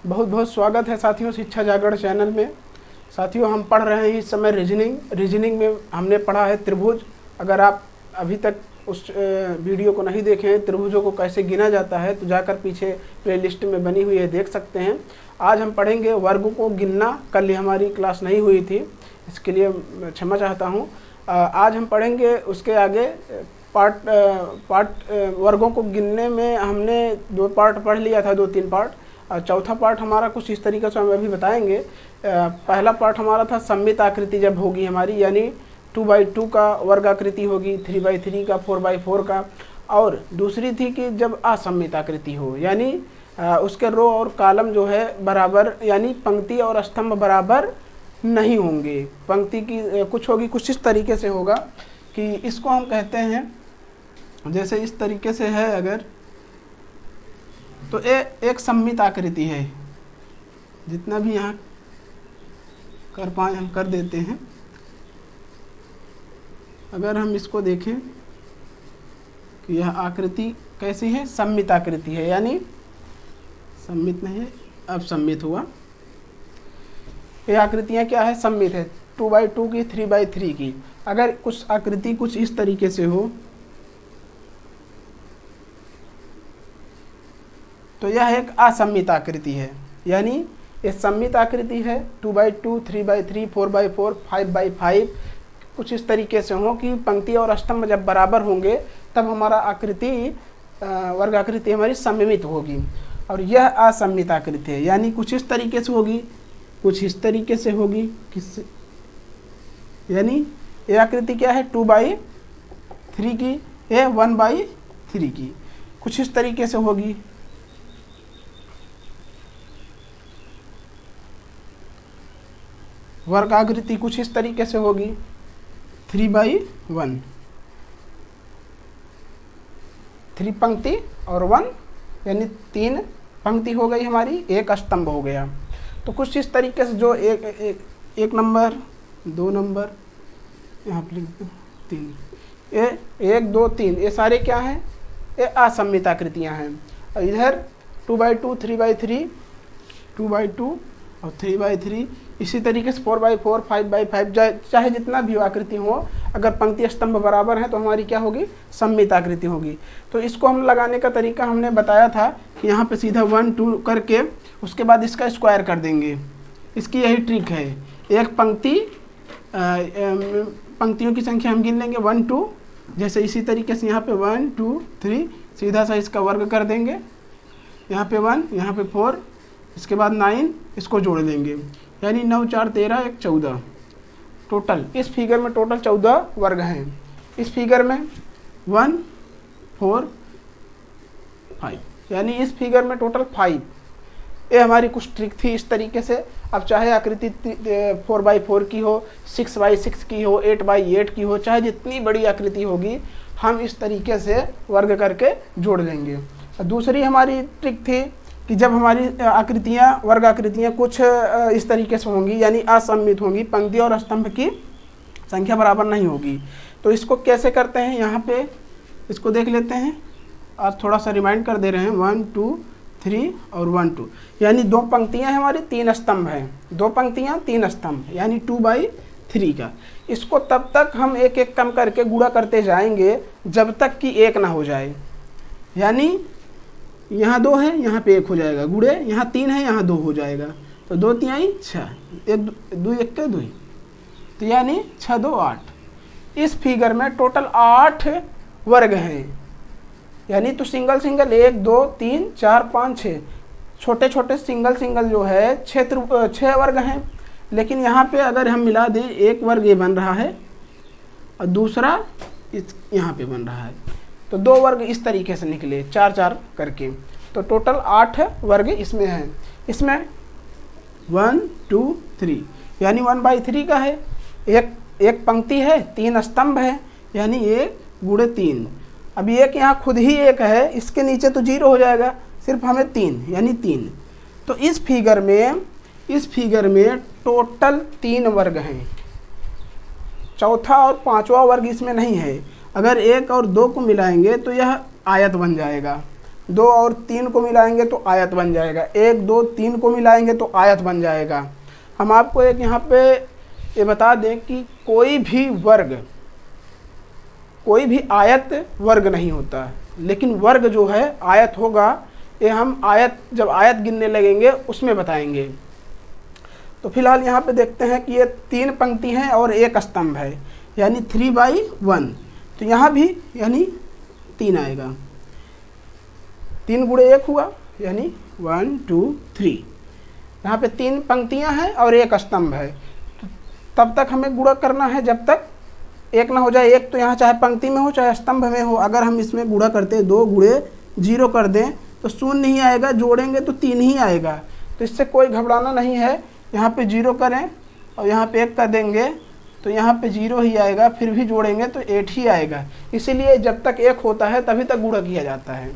बहुत बहुत स्वागत है साथियों शिक्षा जागरण चैनल में। साथियों हम पढ़ रहे हैं इस समय रीजनिंग में हमने पढ़ा है त्रिभुज। अगर आप अभी तक उस वीडियो को नहीं देखे हैं, त्रिभुजों को कैसे गिना जाता है, तो जाकर पीछे प्लेलिस्ट में बनी हुई है, देख सकते हैं। आज हम पढ़ेंगे वर्गों को गिनना। कल ही हमारी क्लास नहीं हुई थी, इसके लिए क्षमा चाहता हूँ। आज हम पढ़ेंगे उसके आगे पार्ट वर्गों को गिनने में हमने 2 पार्ट पढ़ लिया था, 2-3 पार्ट। चौथा पार्ट हमारा कुछ इस तरीके से हम अभी बताएंगे। पहला पार्ट हमारा था सममित आकृति जब होगी हमारी, यानी 2x2 का वर्ग आकृति होगी, 3x3 का, 4x4 का। और दूसरी थी कि जब असममित आकृति हो, यानी उसके रो और कॉलम जो है बराबर, यानी पंक्ति और स्तंभ बराबर नहीं होंगे। पंक्ति की कुछ होगी, कुछ इस तरीके से होगा कि इसको हम कहते हैं, जैसे इस तरीके से है अगर, तो एक सममित आकृति है। जितना भी यहाँ कर पाए हम कर देते हैं। अगर हम इसको देखें कि यह आकृति कैसी है, सममित आकृति है, यानी सममित नहीं है, अब सममित हुआ। ये आकृतियाँ क्या है, सममित है, 2x2 की, 3x3 की। अगर कुछ आकृति कुछ इस तरीके से हो तो यह एक असममित आकृति है, यानी ये सममित आकृति है। 2x2, 3x3, 4x4, 5x5 कुछ इस तरीके से हो कि पंक्ति और स्तंभ जब बराबर होंगे तब हमारा आकृति वर्ग आकृति हमारी सममित होगी। और यह असममित आकृति है, यानी कुछ इस तरीके से होगी, कुछ इस तरीके से होगी। किससे, यानी ये आकृति क्या है, 2x3 की, ये 1x3 की, कुछ इस तरीके से होगी। वर्ग आकृति कुछ इस तरीके से होगी, 3x1, 3 पंक्ति और 1, यानी 3 पंक्ति हो गई हमारी, 1 स्तंभ हो गया। तो कुछ इस तरीके से जो एक नंबर, 2 नंबर, यहाँ पर लिख दो 3, ये 1 2 3, ये सारे क्या हैं, ये असममित आकृतियाँ हैं। और इधर 2x2, 3x3, 2x2 और 3x3, इसी तरीके से 4x4, 5x5, चाहे जितना भी आकृति हो, अगर पंक्ति स्तंभ बराबर है तो हमारी क्या होगी, सममित आकृति होगी। तो इसको हम लगाने का तरीका हमने बताया था कि यहाँ पे सीधा 1 2 करके उसके बाद इसका स्क्वायर कर देंगे। इसकी यही ट्रिक है। एक पंक्ति, पंक्तियों की संख्या हम गिन लेंगे 1 2, जैसे इसी तरीके से यहाँ पे 1 2 3, सीधा सा इसका वर्ग कर देंगे। यहाँ पे 1, यहाँ पे 4, इसके बाद 9, इसको जोड़ लेंगे, यानी 9 4 13 1 14। टोटल इस फिगर में टोटल 14 वर्ग हैं। इस फिगर में 1 4 5, यानी इस फिगर में टोटल 5। ये हमारी कुछ ट्रिक थी इस तरीके से। अब चाहे आकृति 4x4 की हो, 6x6 की हो, 8x8 की हो, चाहे जितनी बड़ी आकृति होगी, हम इस तरीके से वर्ग करके जोड़ लेंगे। दूसरी हमारी ट्रिक थी कि जब हमारी आकृतियाँ, वर्ग आकृतियाँ कुछ इस तरीके से होंगी, यानी असममित होंगी, पंक्ति और स्तंभ की संख्या बराबर नहीं होगी, तो इसको कैसे करते हैं, यहाँ पे इसको देख लेते हैं। आज थोड़ा सा रिमाइंड कर दे रहे हैं, 1 2 3 और 1 2, यानी 2 पंक्तियाँ हैं हमारी, 3 स्तंभ हैं, 2 पंक्तियाँ 3 स्तंभ, यानी 2x3 का। इसको तब तक हम एक एक कम करके गुणा करते जाएंगे जब तक कि 1 ना हो जाए। यानी यहाँ 2 है, यहाँ पे 1 हो जाएगा, गुड़े यहाँ 3 है, यहाँ 2 हो जाएगा, तो 2 3 6, 1 2 1 2, तो यानी 6 2 8। इस फिगर में टोटल 8 वर्ग हैं, यानी तो सिंगल 1 2 3 4 5 6, छोटे छोटे सिंगल जो है 6 वर्ग हैं। लेकिन यहाँ पे अगर हम मिला दें, एक वर्ग ये बन रहा है और दूसरा यहाँ पे बन रहा है, तो 2 वर्ग इस तरीके से निकले 4 4 करके, तो टोटल 8 वर्ग इसमें हैं। इसमें 1 2 3, यानी 1/3 का है, एक पंक्ति है, 3 स्तंभ है, यानी 1 गुणे 3। अभी 1 यहाँ खुद ही 1 है, इसके नीचे तो 0 हो जाएगा, सिर्फ हमें 3, यानी 3। तो इस फिगर में टोटल 3 वर्ग हैं। चौथा और 5वां वर्ग इसमें नहीं है। अगर 1 और 2 को मिलाएंगे तो यह आयत बन जाएगा, 2 और 3 को मिलाएंगे तो आयत बन जाएगा, 1 2 3 को मिलाएंगे तो आयत बन जाएगा। हम आपको एक यहाँ पे ये बता दें कि कोई भी आयत वर्ग नहीं होता, लेकिन वर्ग जो है आयत होगा। ये हम जब आयत गिनने लगेंगे उसमें बताएंगे। तो फिलहाल यहाँ पे देखते हैं कि ये 3 पंक्ति हैं और 1 स्तंभ है, यानी 3/1। तो यहाँ भी यानी 3 आएगा, 3 गुणे 1 हुआ यानी 1 2 3। यहाँ पे 3 पंक्तियाँ हैं और 1 स्तंभ है। तो तब तक हमें गुणा करना है जब तक 1 ना हो जाए। 1 तो यहाँ चाहे पंक्ति में हो चाहे स्तंभ में हो, अगर हम इसमें गुणा करते 2 गुणे 0 कर दें तो 0 नहीं आएगा, जोड़ेंगे तो 3 ही आएगा। तो इससे कोई घबराना नहीं है। यहाँ पे 0 करें और यहाँ पे 1 कर देंगे तो यहाँ पे 0 ही आएगा, फिर भी जोड़ेंगे तो 8 ही आएगा। इसीलिए जब तक 1 होता है तभी तक गुणा किया जाता है।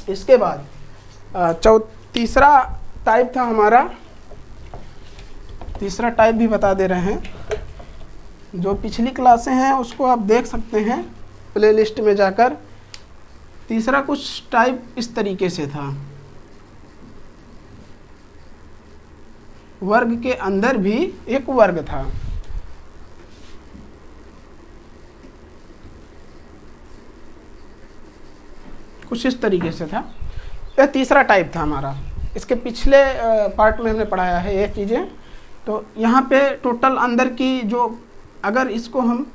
इसके बाद तीसरा टाइप था हमारा, तीसरा टाइप भी बता दे रहे हैं। जो पिछली क्लासें हैं उसको आप देख सकते हैं प्लेलिस्ट में जाकर। तीसरा कुछ टाइप इस तरीके से था, वर्ग के अंदर भी एक वर्ग था। कुछ इस तरीके से था। यह तीसरा टाइप था हमारा। इसके पिछले पार्ट में हमने पढ़ाया है ये चीज़ें। तो यहाँ पे टोटल अंदर की जो, अगर इसको हम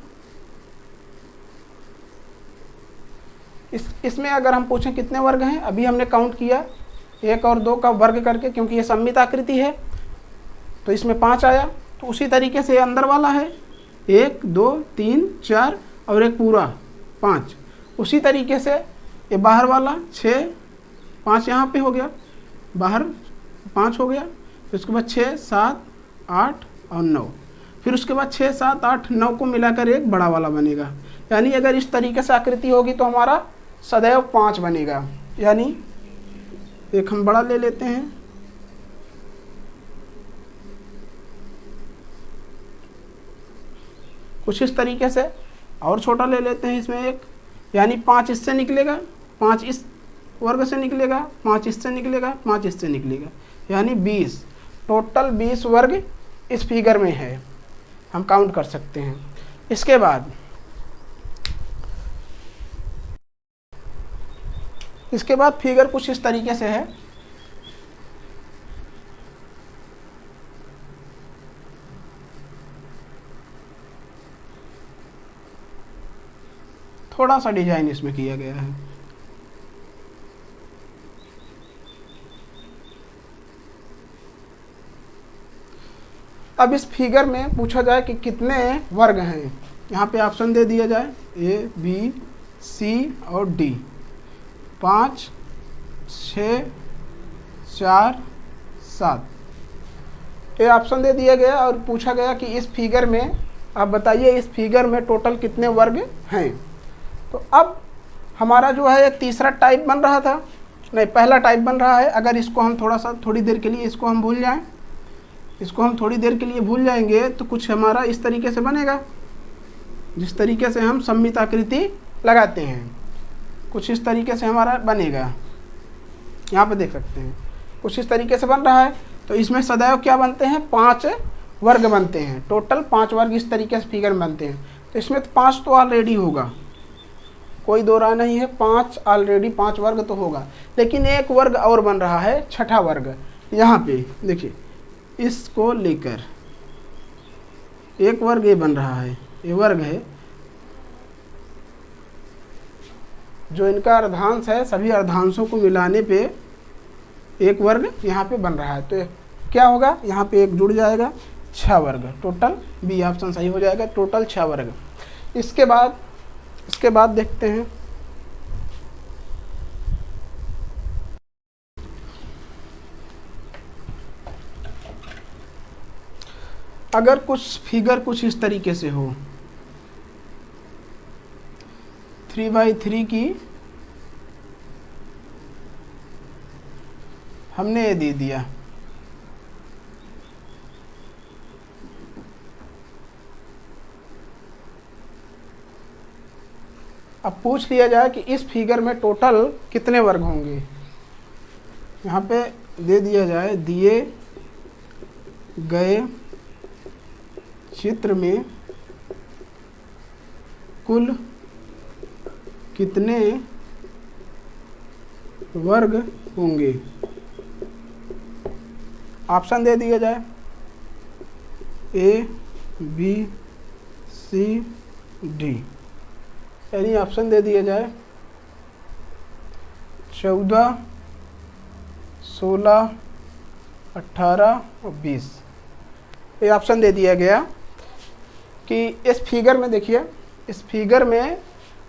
इसमें अगर हम पूछें कितने वर्ग हैं, अभी हमने काउंट किया 1 और 2 का वर्ग करके, क्योंकि ये सममित आकृति है तो इसमें 5 आया। तो उसी तरीके से अंदर वाला है 1 2 3 4 और एक पूरा 5। उसी तरीके से ये बाहर वाला 6 5 यहाँ पे हो गया, बाहर 5 हो गया। फिर उसके बाद 6 7 8 और 9, फिर उसके बाद 6 7 8 9 को मिलाकर एक बड़ा वाला बनेगा। यानी अगर इस तरीके से आकृति होगी तो हमारा सदैव 5 बनेगा। यानी एक हम बड़ा ले लेते हैं, कुछ इस तरीके से, और छोटा ले लेते हैं इसमें एक, यानी 5 इससे निकलेगा, 5 इस वर्ग से निकलेगा, 5 इससे निकलेगा, 5 इससे निकलेगा, यानी 20। टोटल 20 वर्ग इस फिगर में है, हम काउंट कर सकते हैं। इसके बाद फिगर कुछ इस तरीके से है। थोड़ा सा डिजाइन इसमें किया गया है। अब इस फिगर में पूछा जाए कि कितने वर्ग हैं। यहाँ पे ऑप्शन दे दिया जाए A B C और D। 5 6 4 7 ये ऑप्शन दे दिया गया और पूछा गया कि इस फिगर में आप बताइए इस फिगर में टोटल कितने वर्ग हैं। तो अब हमारा जो है एक तीसरा टाइप बन रहा था, नहीं पहला टाइप बन रहा है। अगर इसको हम थोड़ी देर के लिए इसको हम भूल जाएं, इसको हम थोड़ी देर के लिए भूल जाएंगे तो कुछ हमारा इस तरीके से बनेगा, जिस तरीके से हम सममित आकृति लगाते हैं कुछ इस तरीके से हमारा बनेगा। यहाँ पे देख सकते हैं कुछ इस तरीके से बन रहा है। तो इसमें सदैव क्या बनते हैं, 5 वर्ग बनते हैं। टोटल 5 वर्ग इस तरीके से फिगर में बनते हैं। तो इसमें 5 तो ऑलरेडी होगा, कोई दो राय नहीं है, 5 ऑलरेडी 5 वर्ग तो होगा। लेकिन एक वर्ग और बन रहा है, छठा वर्ग। यहाँ पे देखिए इसको लेकर एक वर्ग ये बन रहा है, ये वर्ग है जो इनका अर्धांश है, सभी अर्धांशों को मिलाने पे एक वर्ग यहाँ पे बन रहा है। तो क्या होगा, यहाँ पे एक जुड़ जाएगा, 6 वर्ग। टोटल बी ऑप्शन सही हो जाएगा, टोटल 6 वर्ग। इसके बाद देखते हैं अगर कुछ फिगर कुछ इस तरीके से हो, 3/3 की हमने ये दे दिया, अब पूछ लिया जाए कि इस फिगर में टोटल कितने वर्ग होंगे। यहाँ पे दे दिया जाए दिए गए चित्र में कुल कितने वर्ग होंगे। ऑप्शन दे दिया जाए A, B, C, D, यानी ऑप्शन दे दिया जाए 14, 16, 18 और 20। ये ऑप्शन दे दिया गया कि इस फिगर में देखिए, इस फिगर में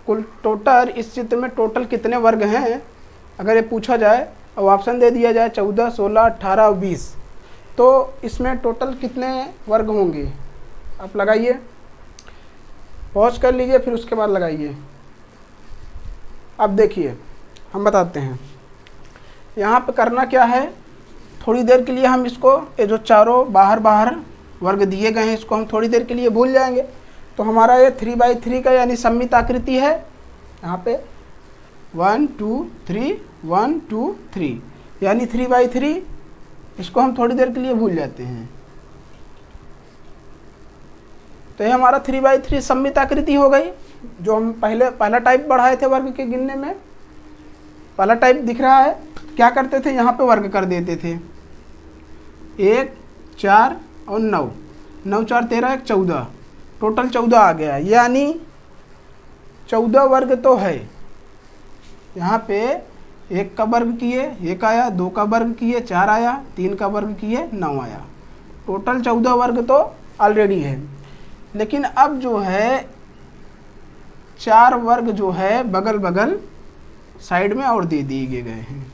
कुल टोटल, इस चित्र में टोटल कितने वर्ग हैं अगर ये पूछा जाए और ऑप्शन दे दिया जाए 14, 16, 18 और 20, तो इसमें टोटल कितने वर्ग होंगे। आप लगाइए, पॉज कर लीजिए, फिर उसके बाद लगाइए। अब देखिए हम बताते हैं यहाँ पे करना क्या है। थोड़ी देर के लिए हम इसको, ये जो चारों बाहर बाहर वर्ग दिए गए हैं, इसको हम थोड़ी देर के लिए भूल जाएंगे। तो हमारा ये 3/3 का यानी सममित आकृति है। यहाँ पे 1 2 3 1 2 3 यानी 3/3, इसको हम थोड़ी देर के लिए भूल जाते हैं। तो ये हमारा 3/3 सममित आकृति हो गई, जो हम पहला टाइप बढ़ाए थे वर्ग के गिनने में। पहला टाइप दिख रहा है, क्या करते थे, यहाँ पे वर्ग कर देते थे 1, 4 और 9, 9 4 13 1 14, टोटल 14 आ गया, यानी 14 वर्ग तो है। यहाँ पे 1 का वर्ग किए 1 आया, 2 का वर्ग किए 4 आया, 3 का वर्ग किए 9 आया, टोटल 14 वर्ग तो ऑलरेडी है। लेकिन अब जो है 4 वर्ग जो है बगल बगल साइड में और दे दिए गए हैं,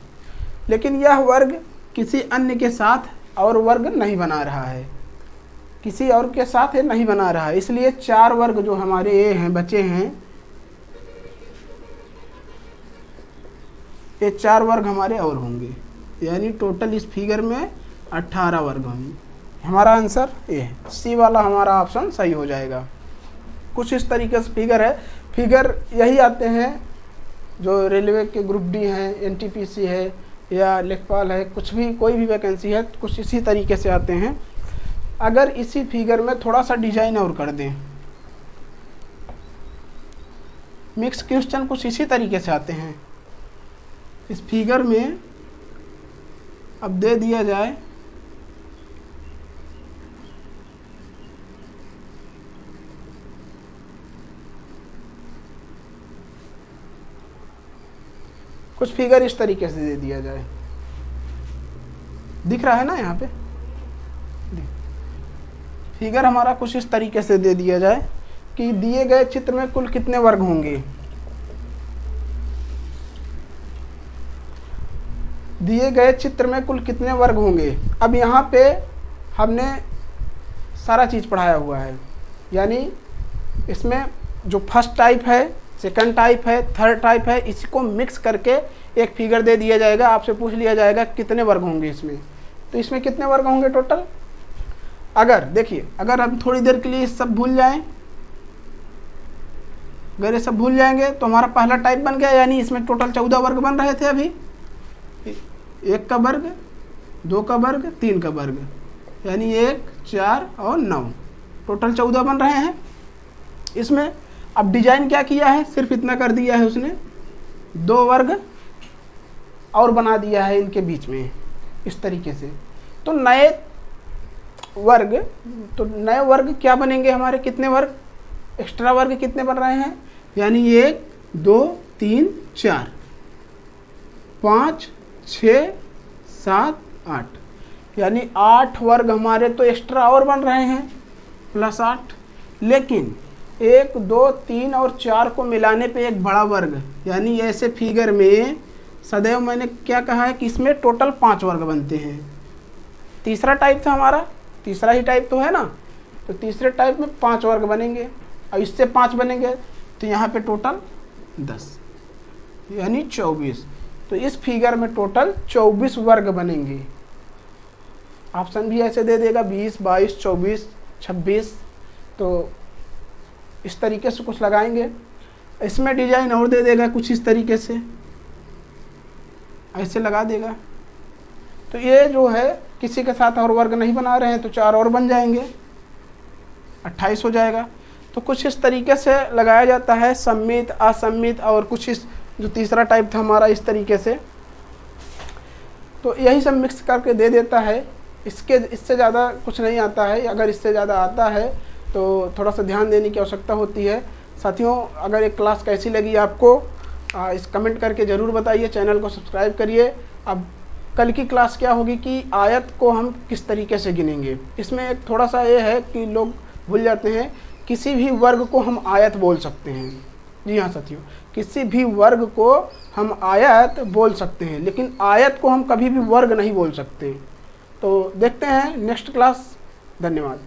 लेकिन यह वर्ग किसी अन्य के साथ और वर्ग नहीं बना रहा है, किसी और के साथ ये नहीं बना रहा है, इसलिए 4 वर्ग जो हमारे ये हैं बचे हैं, ये 4 वर्ग हमारे और होंगे, यानी टोटल इस फिगर में 18 वर्ग होंगे। हमारा आंसर ये है, सी वाला हमारा ऑप्शन सही हो जाएगा। कुछ इस तरीके से फिगर है। फिगर यही आते हैं जो रेलवे के ग्रुप डी हैं, एनटीपीसी है या लेखपाल है, कुछ भी कोई भी वैकेंसी है, कुछ इसी तरीके से आते हैं। अगर इसी फिगर में थोड़ा सा डिजाइन और कर दें, मिक्स क्वेश्चन कुछ इसी तरीके से आते हैं। इस फिगर में अब दे दिया जाए कुछ फिगर इस तरीके से दे दिया जाए, दिख रहा है ना यहाँ पे फिगर हमारा कुछ इस तरीके से दे दिया जाए कि दिए गए चित्र में कुल कितने वर्ग होंगे। दिए गए चित्र में कुल कितने वर्ग होंगे। अब यहाँ पे हमने सारा चीज़ पढ़ाया हुआ है, यानी इसमें जो फर्स्ट टाइप है, सेकंड टाइप है, थर्ड टाइप है, इसी को मिक्स करके एक फिगर दे दिया जाएगा। आपसे पूछ लिया जाएगा कितने वर्ग होंगे इसमें, तो इसमें कितने वर्ग होंगे टोटल। अगर देखिए, अगर हम थोड़ी देर के लिए सब भूल जाएं, अगर ये सब भूल जाएंगे तो हमारा पहला टाइप बन गया, यानी इसमें टोटल 14 वर्ग बन रहे थे अभी। 1 का वर्ग, 2 का वर्ग, 3 का वर्ग, यानी 1 4 और 9, टोटल 14 बन रहे हैं इसमें। अब डिजाइन क्या किया है, सिर्फ इतना कर दिया है उसने, 2 वर्ग और बना दिया है इनके बीच में इस तरीके से। तो नए वर्ग क्या बनेंगे हमारे, कितने वर्ग, एक्स्ट्रा वर्ग कितने बन रहे हैं, यानी 1 2 3 4 5 6 7 8, यानी 8 वर्ग हमारे तो एक्स्ट्रा और बन रहे हैं प्लस 8। लेकिन 1 2 3 और 4 को मिलाने पे एक बड़ा वर्ग, यानी ऐसे फिगर में सदैव मैंने क्या कहा है कि इसमें टोटल 5 वर्ग बनते हैं। तीसरा टाइप था हमारा, तीसरा ही टाइप तो है ना, तो तीसरे टाइप में 5 वर्ग बनेंगे और इससे 5 बनेंगे, तो यहाँ पे टोटल 10 यानी 24। तो इस फिगर में टोटल 24 वर्ग बनेंगे। ऑप्शन भी ऐसे दे देगा 20 22 24 26, तो इस तरीके से कुछ लगाएंगे। इसमें डिजाइन और दे देगा कुछ इस तरीके से, ऐसे लगा देगा। तो ये जो है किसी के साथ और वर्ग नहीं बना रहे हैं तो 4 और बन जाएंगे, 28 हो जाएगा। तो कुछ इस तरीके से लगाया जाता है, सम्मित, असम्मित, और कुछ इस जो तीसरा टाइप था हमारा इस तरीके से। तो यही सब मिक्स करके दे देता है। इससे ज़्यादा कुछ नहीं आता है। अगर इससे ज़्यादा आता है तो थोड़ा सा ध्यान देने की आवश्यकता होती है। साथियों, अगर एक क्लास कैसी लगी आपको इस कमेंट करके ज़रूर बताइए, चैनल को सब्सक्राइब करिए। अब कल की क्लास क्या होगी कि आयत को हम किस तरीके से गिनेंगे। इसमें एक थोड़ा सा ये है कि लोग भूल जाते हैं, किसी भी वर्ग को हम आयत बोल सकते हैं। जी हाँ साथियों, किसी भी वर्ग को हम आयत बोल सकते हैं, लेकिन आयत को हम कभी भी वर्ग नहीं बोल सकते। तो देखते हैं नेक्स्ट क्लास। धन्यवाद।